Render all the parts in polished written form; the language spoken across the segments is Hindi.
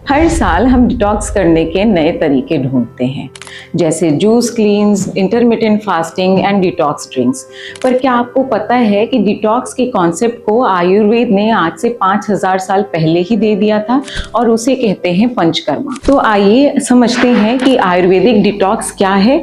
हर साल हम डिटॉक्स करने के नए तरीके ढूंढते हैं, जैसे juice क्लींस, intermittent fasting and detox drinks. पर क्या आपको पता है कि डिटॉक्स के कॉन्सेप्ट को आयुर्वेद ने आज से 5000 साल पहले ही दे दिया था और उसे कहते हैं पंचकर्मा। तो आइए समझते हैं कि आयुर्वेदिक डिटॉक्स क्या है,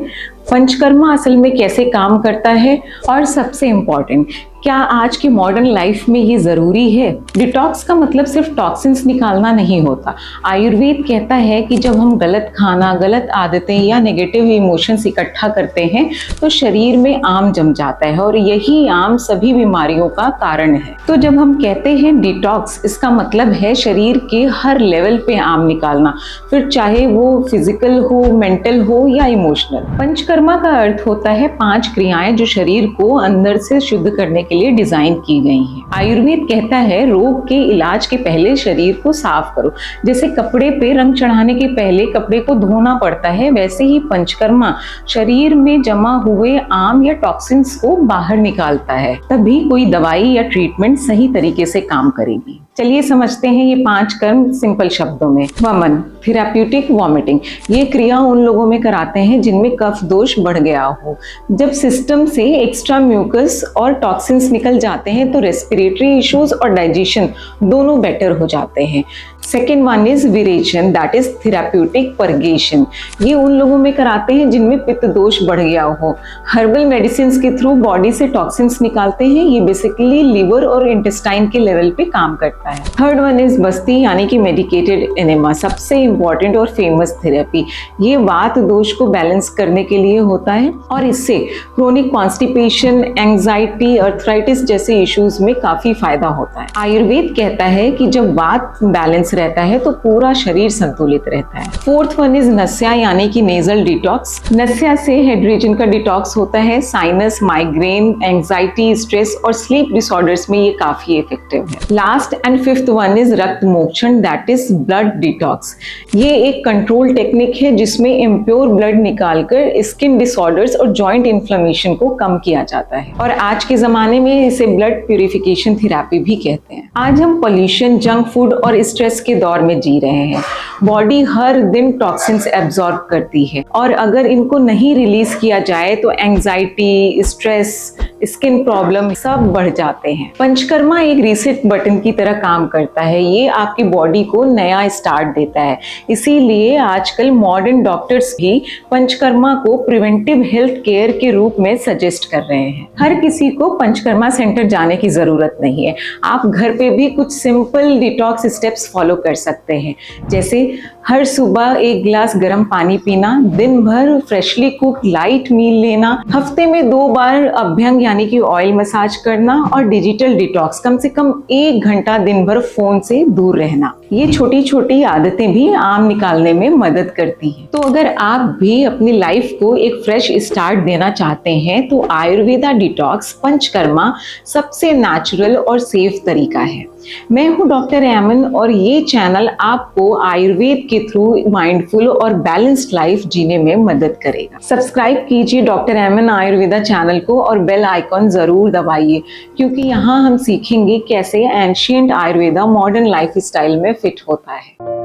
पंचकर्मा असल में कैसे काम करता है और सबसे इम्पॉर्टेंट, क्या आज की मॉडर्न लाइफ में ये ज़रूरी है। डिटॉक्स का मतलब सिर्फ टॉक्सिन्स निकालना नहीं होता। आयुर्वेद कहता है कि जब हम गलत खाना, गलत आदतें या नेगेटिव इमोशंस इकट्ठा करते हैं तो शरीर में आम जम जाता है और यही आम सभी बीमारियों का कारण है। तो जब हम कहते हैं डिटॉक्स, इसका मतलब है शरीर के हर लेवल पे आम निकालना, फिर चाहे वो फिजिकल हो, मेंटल हो या इमोशनल। पंचकर्मा का अर्थ होता है 5 क्रियाएं जो शरीर को अंदर से शुद्ध करने के लिए डिजाइन की गई हैं। आयुर्वेद कहता है रोग के इलाज के पहले शरीर को साफ करो। जैसे कपड़े पे रंग चढ़ाने के पहले कपड़े को धोना पड़ता है, वैसे ही पंचकर्मा शरीर में जमा हुए आम या टॉक्सिन्स को बाहर निकालता है, तभी कोई दवाई या ट्रीटमेंट सही तरीके से काम करेगी। चलिए समझते हैं ये 5 कर्म सिंपल शब्दों में। वमन, थेराप्यूटिक वॉमिटिंग। ये क्रिया उन लोगों में कराते हैं जिनमें कफ दोष बढ़ गया हो। जब सिस्टम से एक्स्ट्रा म्यूकस और टॉक्सिन्स निकल जाते हैं तो रेस्पिरेटरी इश्यूज और डाइजेशन दोनों बेटर हो जाते हैं। सेकेंड वन इज विरेचन, दैट इज थेराप्यूटिक परगेशन। ये उन लोगों में कराते हैं जिनमें पित्त दोष बढ़ गया हो। हर्बल मेडिसिन के थ्रू बॉडी से टॉक्सिन्स निकालते हैं। ये बेसिकली लिवर और इंटेस्टाइन के लेवल पे काम करता है। थर्ड वन इज बस्ती, यानी कि मेडिकेटेड एनेमा, सबसे इंपॉर्टेंट और फेमस थेरेपी। ये वात दोष को बैलेंस करने के लिए होता है और इससे क्रोनिक कॉन्स्टिपेशन, एंजाइटी, अर्थराइटिस जैसे इश्यूज में काफी फायदा होता है। आयुर्वेद कहता है कि जब वात बैलेंस रहता है तो पूरा शरीर संतुलित रहता है। फोर्थ वन इज नस्या, यानी कि नेजल डिटॉक्स। नस्या से हेड रीजन का डिटॉक्स होता है। साइनस, माइग्रेन, एंजाइटी, स्ट्रेस और स्लीप डिसऑर्डर्स में ये काफी इफेक्टिव है। Last and fifth one is रक्त मोक्षण, दैट इज ब्लड डिटॉक्स। ये एक कंट्रोल टेक्निक है जिसमें इम्प्योर ब्लड निकालकर स्किन डिसऑर्डर्स और जॉइंट इन्फ्लेमेशन को कम किया जाता है और आज के जमाने में इसे ब्लड प्यूरिफिकेशन थेरेपी भी कहते हैं। आज हम पोल्यूशन, जंक फूड और स्ट्रेस के दौर में जी रहे हैं। बॉडी हर दिन टॉक्सिन्स एब्जॉर्ब करती है और अगर इनको नहीं रिलीज किया जाए तो एंजाइटी, स्ट्रेस, स्किन प्रॉब्लम सब बढ़ जाते हैं। पंचकर्मा एक रीसेट बटन की तरह काम करता है। ये आपकी बॉडी को नया स्टार्ट देता है। इसीलिए आजकल मॉडर्न डॉक्टर्स भी पंचकर्मा को प्रिवेंटिव हेल्थ केयर के रूप में सजेस्ट कर रहे हैं। हर किसी को पंचकर्मा सेंटर जाने की जरूरत नहीं है। आप घर पे भी कुछ सिंपल डिटॉक्स स्टेप्स फॉलो कर सकते हैं, जैसे हर सुबह 1 गिलास गर्म पानी पीना, दिन भर फ्रेशली कुक्ड लाइट मील लेना, हफ्ते में 2 बार अभ्यंग यानी कि ऑयल मसाज करना और डिजिटल डिटॉक्स, कम से कम 1 घंटा दिन भर फोन से दूर रहना। ये छोटी छोटी आदतें भी आम निकालने में मदद करती हैं। तो अगर आप भी अपनी लाइफ को एक फ्रेश स्टार्ट देना चाहते हैं तो आयुर्वेदा डिटॉक्स पंचकर्मा सबसे नेचुरल और सेफ तरीका है। मैं हूँ डॉक्टर एमन और ये चैनल आपको आयुर्वेद के थ्रू माइंडफुल और बैलेंस्ड लाइफ जीने में मदद करेगा। सब्सक्राइब कीजिए डॉक्टर एमन आयुर्वेदा चैनल को और बेल आइकॉन जरूर दबाइए, क्योंकि यहाँ हम सीखेंगे कैसे ancient Ayurveda modern life style में फिट होता है।